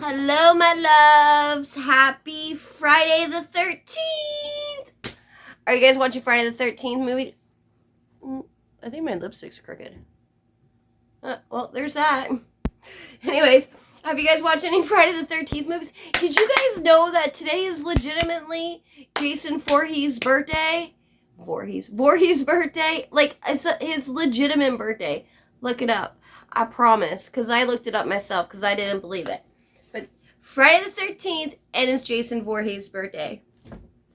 Hello, my loves. Happy Friday the 13th. Are you guys watching Friday the 13th movie? I think my lipstick's crooked. Well, there's that. Anyways, have you guys watched any Friday the 13th movies? Did you guys know that today is legitimately Jason Voorhees' birthday? Voorhees' birthday? Like, it's his legitimate birthday. Look it up. I promise. Because I looked it up myself because I didn't believe it. But Friday the 13th, and it's Jason Voorhees' birthday.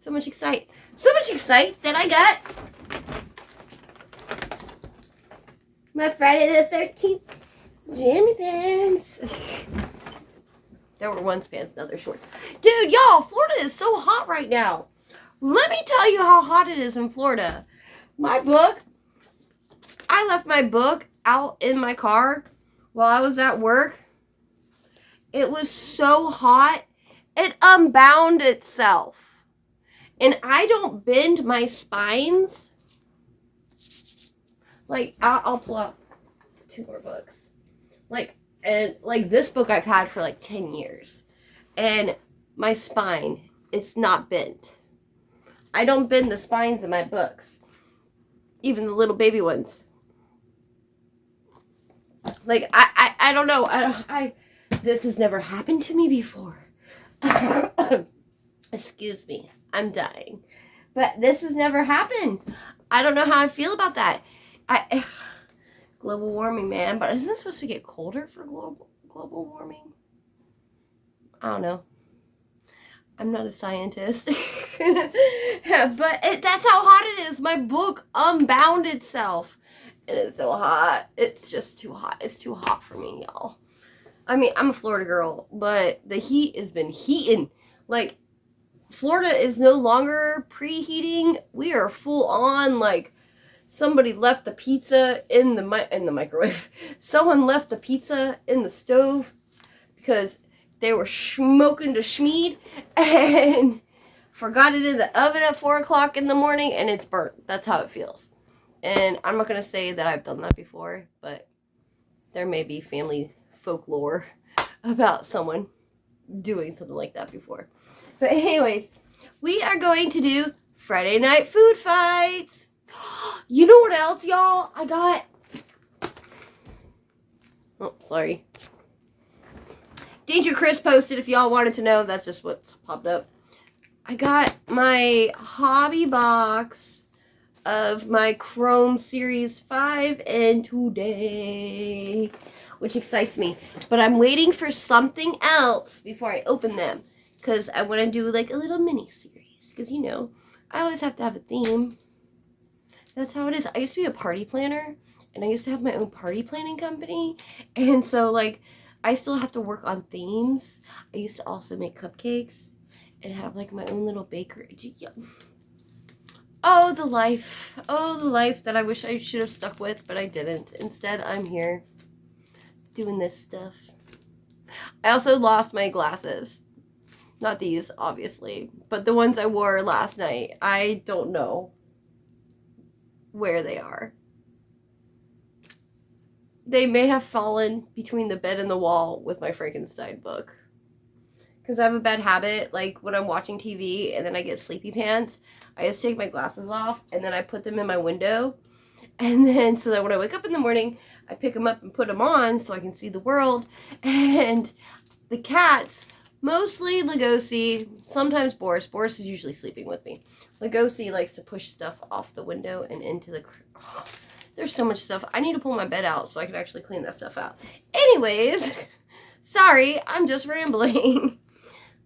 So much excite that I got my Friday the 13th jammy pants. There were once pants, now they're shorts. Dude, y'all, Florida is so hot right now. Let me tell you how hot it is in Florida. I left my book out in my car while I was at work. It was so hot, it unbound itself. And I don't bend my spines. Like, I'll pull out 2 more books. Like this book I've had for like 10 years. And my spine, it's not bent. I don't bend the spines in my books. Even the little baby ones. Like, I don't know. This has never happened to me before. Excuse me. I'm dying. But this has never happened. I don't know how I feel about that. Global warming, man. But isn't it supposed to get colder for global warming? I don't know. I'm not a scientist. But that's how hot it is. My book unbound itself. And it's so hot. It's just too hot. It's too hot for me, y'all. I mean, I'm a Florida girl, but the heat has been heating. Like, Florida is no longer preheating. We are full on, like, somebody left the pizza in the microwave. Someone left the pizza in the stove because they were smoking to schmeed and forgot it in the oven at 4 o'clock in the morning and it's burnt. That's how it feels. And I'm not going to say that I've done that before, but there may be family folklore about someone doing something like that before. But anyways, we are going to do Friday night food fights. You know what else, y'all? I got... Oh, sorry. Danger Chris posted if y'all wanted to know. That's just what popped up. I got my hobby box of my Chrome Series 5 and today, which excites me. But I'm waiting for something else before I open them because I want to do like a little mini series because, you know, I always have to have a theme. That's how it is. I used to be a party planner and I used to have my own party planning company. And so, like, I still have to work on themes. I used to also make cupcakes and have like my own little bakery. Oh, the life. Oh, the life that I wish I should have stuck with, but I didn't. Instead, I'm here doing this stuff. I also lost my glasses. Not these, obviously, but the ones I wore last night. I don't know where they are. They may have fallen between the bed and the wall with my Frankenstein book. Because I have a bad habit, like when I'm watching TV and then I get sleepy pants, I just take my glasses off and then I put them in my window. And then so that when I wake up in the morning, I pick them up and put them on so I can see the world. And the cats, mostly Lugosi, sometimes Boris. Boris is usually sleeping with me. Lugosi likes to push stuff off the window and into the... Oh, there's so much stuff. I need to pull my bed out so I can actually clean that stuff out. Anyways, sorry, I'm just rambling.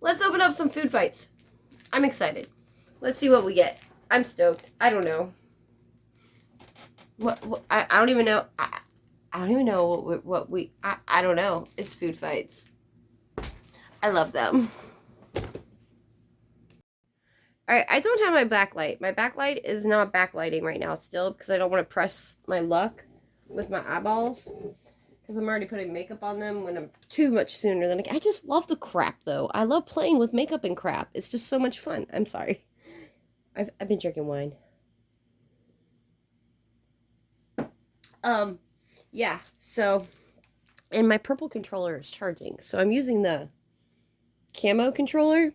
Let's open up some food fights. I'm excited. Let's see what we get. I'm stoked. I don't know. I don't even know. I don't even know I don't know. It's food fights. I love them. Alright, I don't have my backlight. My backlight is not backlighting right now still because I don't want to press my luck with my eyeballs. Because I'm already putting makeup on them when I'm too much sooner than I just love the crap, though. I love playing with makeup and crap. It's just so much fun. I'm sorry. I've been drinking wine. Yeah, so, and my purple controller is charging. So I'm using the camo controller.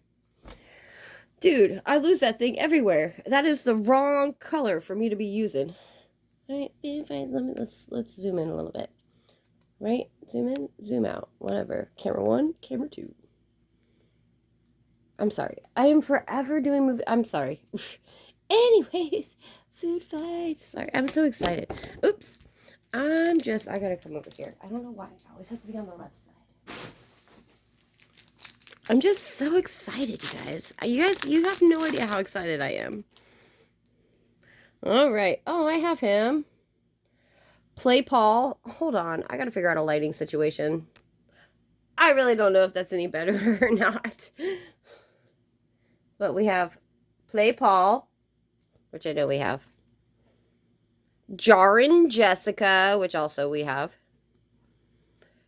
Dude, I lose that thing everywhere. That is the wrong color for me to be using. All right, let's zoom in a little bit. Right? Zoom in, zoom out, whatever. Camera 1, camera 2. I'm sorry. I am forever doing movie. I'm sorry. Anyways, food fights. Sorry, I'm so excited. Oops. I gotta come over here. I don't know why. I always have to be on the left side. I'm just so excited, you guys. You have no idea how excited I am. All right. Oh, I have him. Play Paul. Hold on. I gotta figure out a lighting situation. I really don't know if that's any better or not. But we have Play Paul, which I know we have. Jarrin Jessica, which also we have.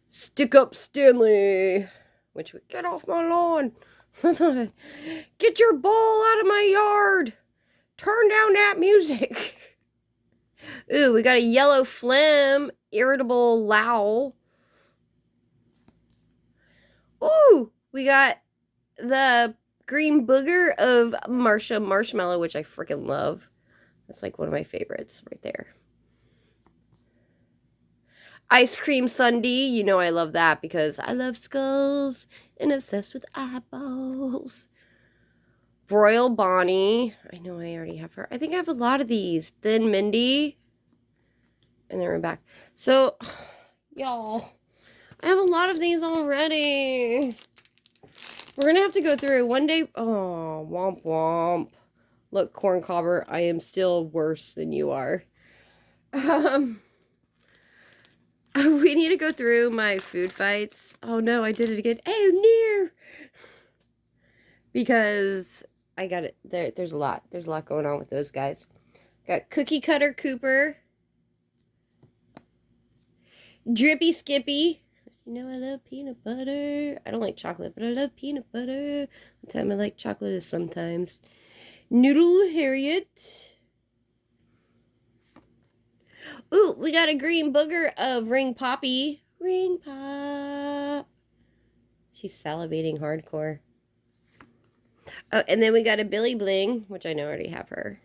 Stick Up Stanley, which we get off my lawn. Get your ball out of my yard. Turn down that music. Ooh, we got a Yellow Phlegm, Irritable Lowl. Ooh, we got the Green Booger of Marsha Marshmallow, which I freaking love. That's like one of my favorites right there. Ice Cream Sundae. You know I love that because I love skulls and obsessed with eyeballs. Royal Bonnie. I know I already have her. I think I have a lot of these. Thin Mindy. And then we're back. So, y'all, I have a lot of these already. We're going to have to go through one day. Oh, womp womp. Look, Corn Cobber, I am still worse than you are. We need to go through my food fights. Oh, no, I did it again. Oh, no. Because I got it. There's a lot. There's a lot going on with those guys. Got Cookie Cutter Cooper. Drippy Skippy. You know I love peanut butter. I don't like chocolate, but I love peanut butter. The time I like chocolate is sometimes. Noodle Harriet. Ooh, we got a Green Booger of Ring Poppy. Ring Pop. She's salivating hardcore. Oh, and then we got a Billy Bling, which I know I already have her.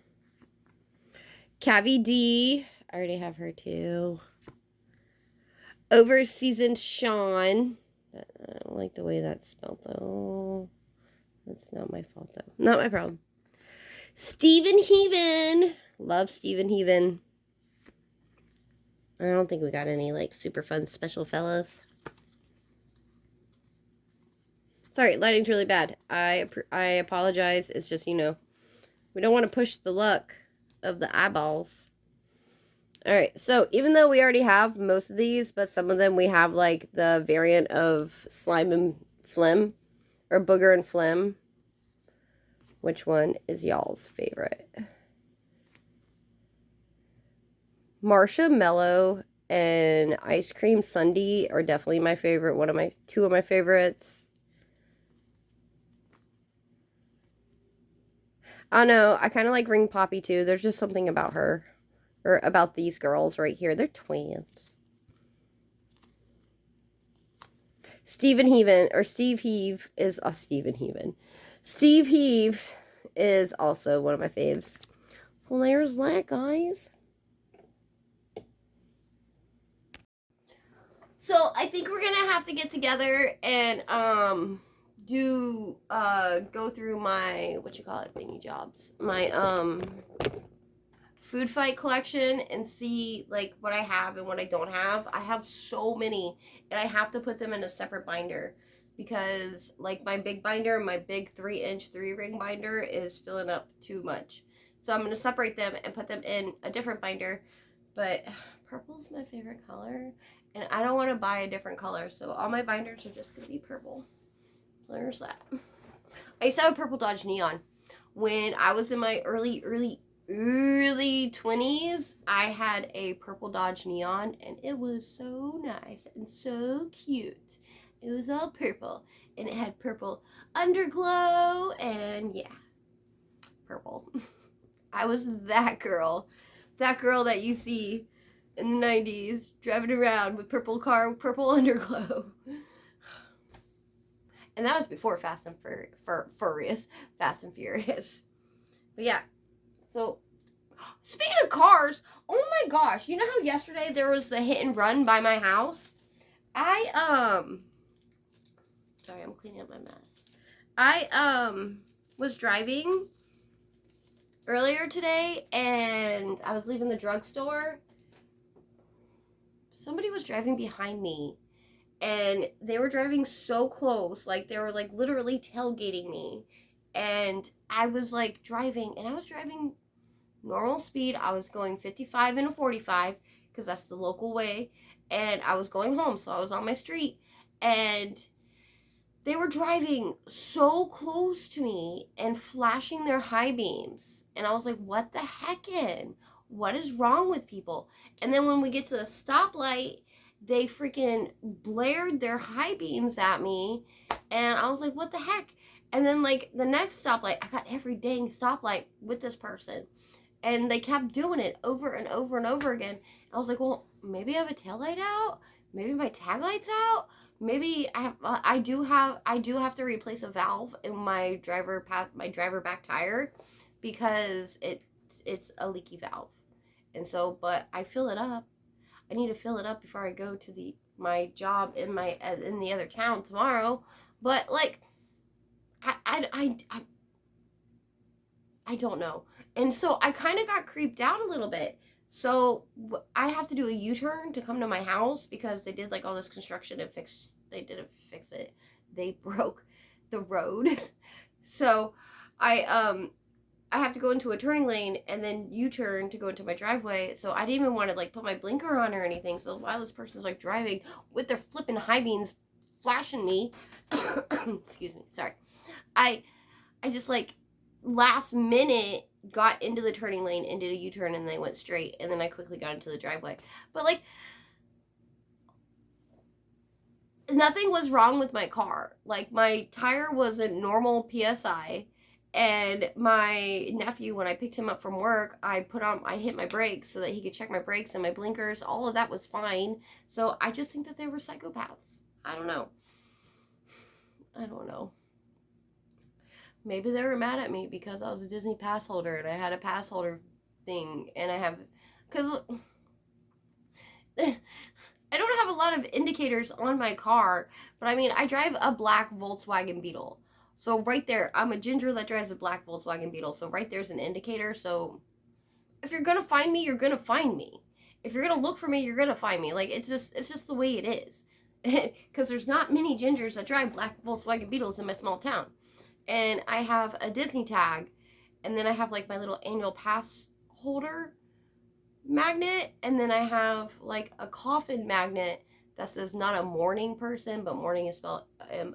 Cavi D. I already have her too. Overseasoned Sean. I don't like the way that's spelled though. That's not my fault though. Not my problem. Steven Heaven. Love Steven Heaven. I don't think we got any like super fun special fellas. Sorry, lighting's really bad. I apologize. It's just, you know, we don't want to push the luck of the eyeballs. Alright, so even though we already have most of these, but some of them we have like the variant of Slime and Phlegm, or Booger and Phlegm. Which one is y'all's favorite? Marshmallow and Ice Cream Sundae are definitely my favorite. Two of my favorites. I don't know, I kind of like Ring Poppy too. There's just something about her. Or about these girls right here. They're twins. Steve Heave is Steve Heave is also one of my faves. So there's that, guys. So I think we're gonna have to get together and go through my thingy jobs. My food fight collection and see like what I have and what I don't have. I have so many and I have to put them in a separate binder because like my big binder, my big 3-inch 3-ring binder is filling up too much. So I'm going to separate them and put them in a different binder. But purple is my favorite color and I don't want to buy a different color. So all my binders are just going to be purple. There's that. I used to have a purple Dodge Neon. When I was in my early 20s, I had a purple Dodge Neon and it was so nice and so cute. It was all purple and it had purple underglow and yeah, purple. I was that girl that you see in the 90s driving around with purple car, purple underglow. And that was before Fast and Furious. Fast and Furious. But yeah. So, speaking of cars, oh my gosh. You know how yesterday there was the hit and run by my house? Sorry, I'm cleaning up my mess. I was driving earlier today and I was leaving the drugstore. Somebody was driving behind me and they were driving so close, like they were like literally tailgating me. And I was like driving, and I was driving normal speed. I was going 55 and a 45 because that's the local way, and I was going home, so I was on my street, and they were driving so close to me and flashing their high beams. And I was like, what the heckin'? What is wrong with people? And then when we get to the stoplight, they freaking blared their high beams at me. And I was like, what the heck? And then, like, the next stoplight, I got every dang stoplight with this person. And they kept doing it over and over and over again. I was like, well, maybe I have a taillight out. Maybe my tag light's out. Maybe I do have to replace a valve in my driver back tire because it's a leaky valve. And so, but I fill it up. I need to fill it up before I go to my job in the other town tomorrow. But like, I don't know. And so I kind of got creeped out a little bit. So I have to do a U-turn to come to my house because they did like all this construction and they didn't fix it. They broke the road. So I have to go into a turning lane and then U-turn to go into my driveway. So I didn't even want to like put my blinker on or anything. So while this person's like driving with their flipping high beams flashing me, excuse me, sorry. I just like last minute got into the turning lane and did a U-turn, and they went straight, and then I quickly got into the driveway. But like, nothing was wrong with my car. Like, my tire was a normal PSI, and my nephew, when I picked him up from work, I hit my brakes so that he could check my brakes and my blinkers. All of that was fine. So I just think that they were psychopaths. I don't know. Maybe they were mad at me because I was a Disney pass holder and I had a pass holder thing, and because I don't have a lot of indicators on my car, but I mean, I drive a black Volkswagen Beetle. So right there, I'm a ginger that drives a black Volkswagen Beetle. So right there's an indicator. So if you're going to find me, you're going to find me. If you're going to look for me, you're going to find me. Like, it's just the way it is. Because there's not many gingers that drive black Volkswagen Beetles in my small town. And I have a Disney tag, and then I have like my little annual pass holder magnet, and then I have like a coffin magnet that says not a morning person, but morning is spelled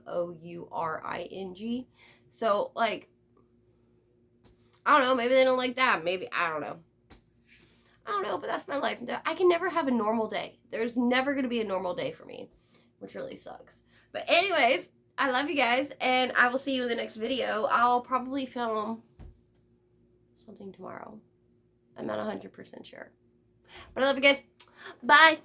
MOURING. So like, I don't know, maybe they don't like that. Maybe, I don't know, but that's my life. I can never have a normal day. There's never going to be a normal day for me, which really sucks. But anyways, I love you guys, and I will see you in the next video. I'll probably film something tomorrow. I'm not 100% sure. But I love you guys. Bye.